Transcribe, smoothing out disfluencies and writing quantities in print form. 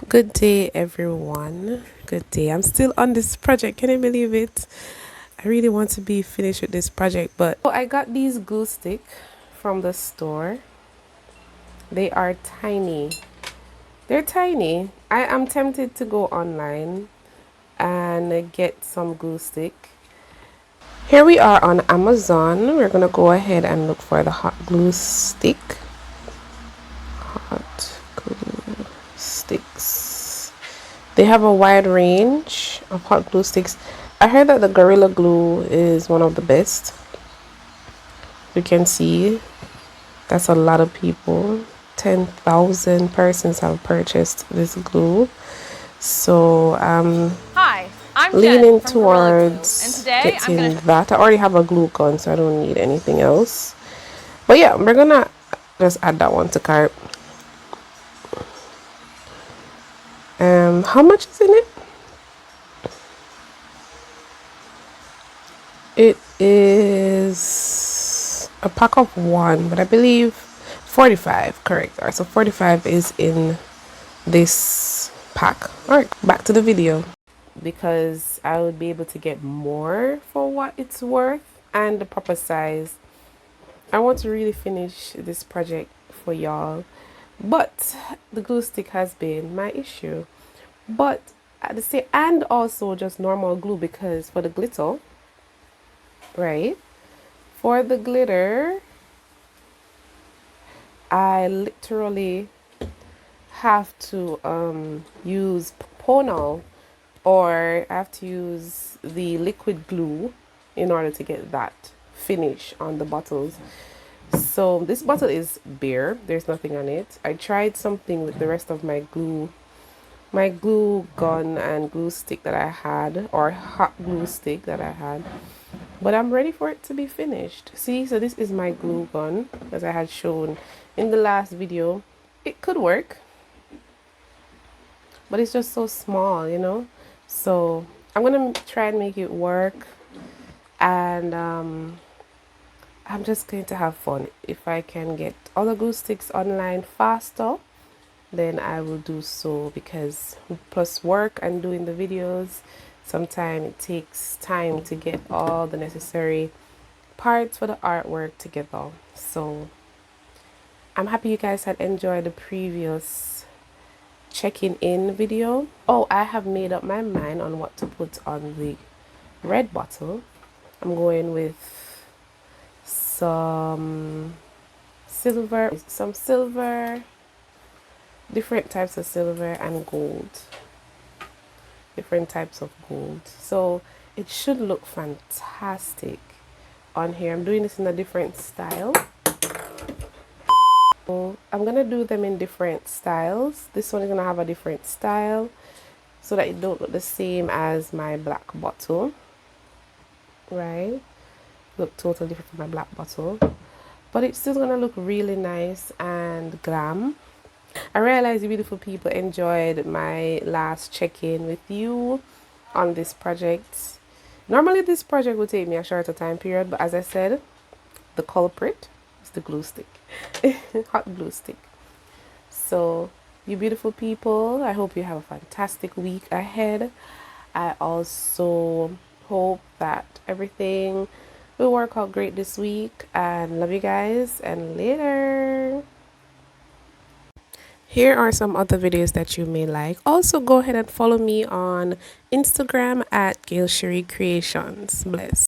Good day, everyone. Good day. I'm still on this project. Can you believe it? I really want to be finished with this project, but I got these glue stick from the store. They are tiny. They're tiny. I am tempted to go online and get some glue stick. Here we are on Amazon. We're gonna go ahead and look for the hot glue stick. Hot glue sticks. They have a wide range of hot glue sticks. I heard that the Gorilla Glue is one of the best. You can see that's a lot of people. 10,000 persons have purchased this glue. So Hi, I'm leaning Jen from Gorilla Glue, and towards today I'm getting going to that. I already have a glue gun, so I don't need anything else. But yeah, we're gonna just add that one to cart. How much is in it? It is a pack of one, but I believe 45, correct. All right, so 45 is in this pack. All right, back to the video. Because I would be able to get more for what it's worth and the proper size. I want to really finish this project for y'all, but the glue stick has been my issue. But at the same, and also just normal glue, because for the glitter, right? For the glitter, I literally have to use Ponal, or I have to use the liquid glue in order to get that finish on the bottles. So this bottle is bare, there's nothing on it. I tried something with the rest of my glue gun and glue stick that I had, or hot glue stick that I had, but I'm ready for it to be finished. See, so this is my glue gun, as I had shown in the last video. It could work, but it's just so small, you know. So I'm gonna try and make it work, and I'm just going to have fun. If I can get other glue sticks online faster, then I will do so, because plus work and doing the videos, sometimes it takes time to get all the necessary parts for the artwork together. So I'm happy you guys had enjoyed the previous checking in video. Oh, I have made up my mind on what to put on the red bottle. I'm going with some silver, different types of silver, and gold, different types of gold. So it should look fantastic on here. I'm doing this in a different style. So I'm gonna do them in different styles. This one is gonna have a different style so that it don't look the same as my black bottle, right? Look totally different from my black bottle, but it's still gonna look really nice and glam. I realize you beautiful people enjoyed my last check-in with you on this project. Normally this project would take me a shorter time period, but as I said, the culprit is the glue stick. Hot glue stick. So you beautiful people, I hope you have a fantastic week ahead. I also hope that everything will work out great this week, and love you guys, and later. Here are some other videos that you may like. Also, go ahead and follow me on Instagram at Gail Cherie Creations. Bless.